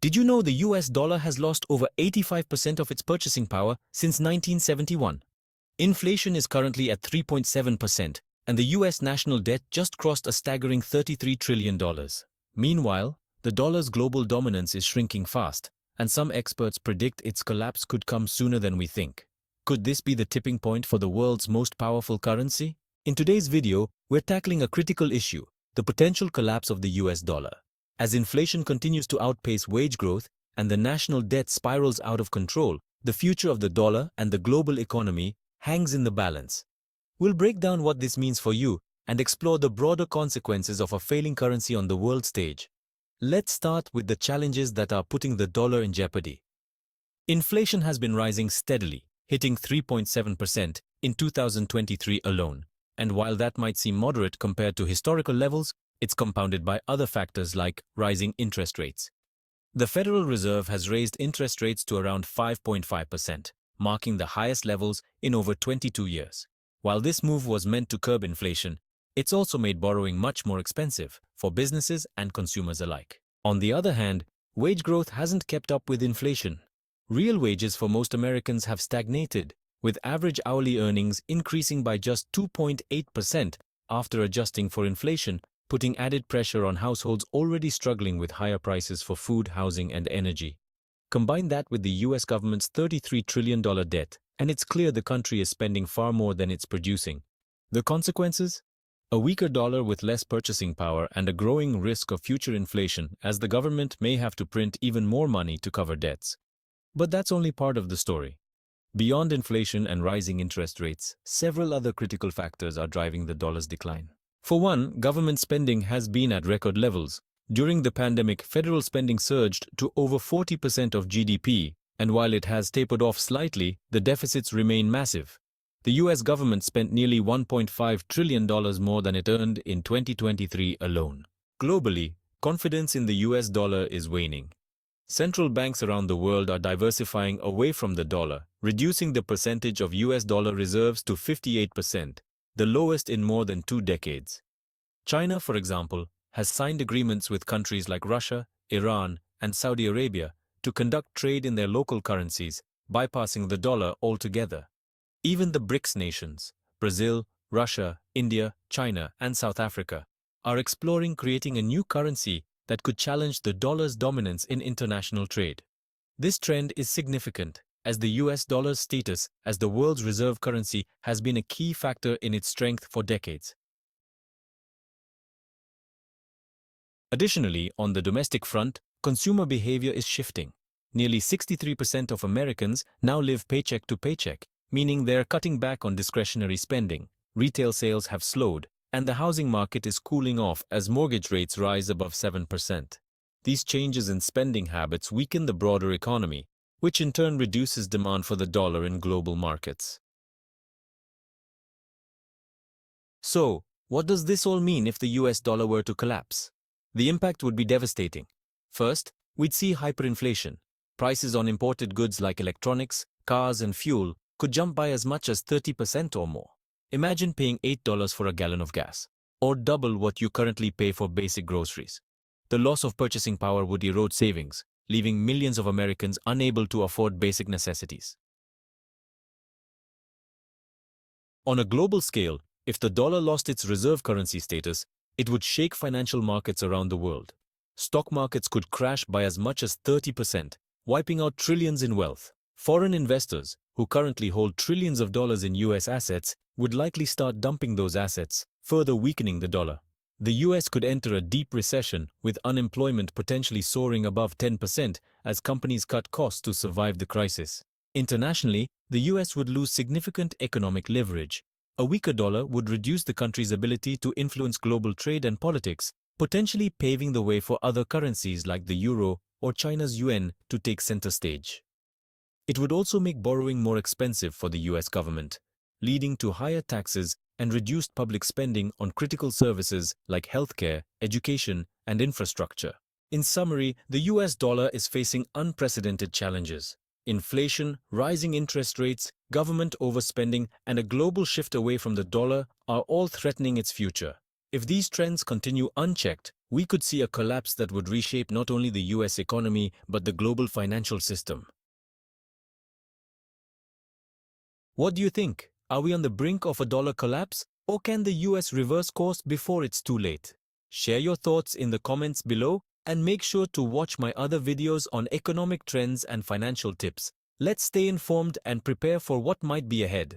Did you know the US dollar has lost over 85% of its purchasing power since 1971? Inflation is currently at 3.7%, and the US national debt just crossed a staggering $33 trillion. Meanwhile, the dollar's global dominance is shrinking fast, and some experts predict its collapse could come sooner than we think. Could this be the tipping point for the world's most powerful currency? In today's video, we're tackling a critical issue: the potential collapse of the US dollar. As inflation continues to outpace wage growth and the national debt spirals out of control, the future of the dollar and the global economy hangs in the balance. We'll break down what this means for you and explore the broader consequences of a failing currency on the world stage. Let's start with the challenges that are putting the dollar in jeopardy. Inflation has been rising steadily, hitting 3.7% in 2023 alone. And while that might seem moderate compared to historical levels, it's compounded by other factors like rising interest rates. The Federal Reserve has raised interest rates to around 5.5%, marking the highest levels in over 22 years. While this move was meant to curb inflation, it's also made borrowing much more expensive for businesses and consumers alike. On the other hand, wage growth hasn't kept up with inflation. Real wages for most Americans have stagnated, with average hourly earnings increasing by just 2.8% after adjusting for inflation, putting added pressure on households already struggling with higher prices for food, housing, and energy. Combine that with the US government's $33 trillion debt, and it's clear the country is spending far more than it's producing. The consequences? A weaker dollar with less purchasing power and a growing risk of future inflation, as the government may have to print even more money to cover debts. But that's only part of the story. Beyond inflation and rising interest rates, several other critical factors are driving the dollar's decline. For one, government spending has been at record levels. During the pandemic, federal spending surged to over 40% of GDP, and while it has tapered off slightly, the deficits remain massive. The US government spent nearly $1.5 trillion more than it earned in 2023 alone. Globally, confidence in the US dollar is waning. Central banks around the world are diversifying away from the dollar, reducing the percentage of US dollar reserves to 58%, the lowest in more than 2 decades. China, for example, has signed agreements with countries like Russia, Iran, and Saudi Arabia to conduct trade in their local currencies, bypassing the dollar altogether. Even the BRICS nations, Brazil, Russia, India, China, and South Africa, are exploring creating a new currency that could challenge the dollar's dominance in international trade. This trend is significant, as the US dollar's status as the world's reserve currency has been a key factor in its strength for decades. Additionally, on the domestic front, consumer behavior is shifting. Nearly 63% of Americans now live paycheck to paycheck, meaning they're cutting back on discretionary spending. Retail sales have slowed, and the housing market is cooling off as mortgage rates rise above 7%. These changes in spending habits weaken the broader economy, which in turn reduces demand for the dollar in global markets. So, what does this all mean if the US dollar were to collapse? The impact would be devastating. First, we'd see hyperinflation. Prices on imported goods like electronics, cars, and fuel could jump by as much as 30% or more. Imagine paying $8 for a gallon of gas, or double what you currently pay for basic groceries. The loss of purchasing power would erode savings, leaving millions of Americans unable to afford basic necessities. On a global scale, if the dollar lost its reserve currency status, it would shake financial markets around the world. Stock markets could crash by as much as 30%, wiping out trillions in wealth. Foreign investors, who currently hold trillions of dollars in US assets, would likely start dumping those assets, further weakening the dollar. The US could enter a deep recession, with unemployment potentially soaring above 10% as companies cut costs to survive the crisis. Internationally, the US would lose significant economic leverage. A weaker dollar would reduce the country's ability to influence global trade and politics, potentially paving the way for other currencies like the euro or China's yuan to take center stage. It would also make borrowing more expensive for the US government, leading to higher taxes and reduced public spending on critical services like healthcare, education, and infrastructure. In summary, the US dollar is facing unprecedented challenges. Inflation, rising interest rates, government overspending, and a global shift away from the dollar are all threatening its future. If these trends continue unchecked, We could see a collapse that would reshape not only the US economy but the global financial system. What do you think? Are we on the brink of a dollar collapse, or can the US reverse course before it's too late? Share your thoughts in the comments below and make sure to watch my other videos on economic trends and financial tips. Let's stay informed and prepare for what might be ahead.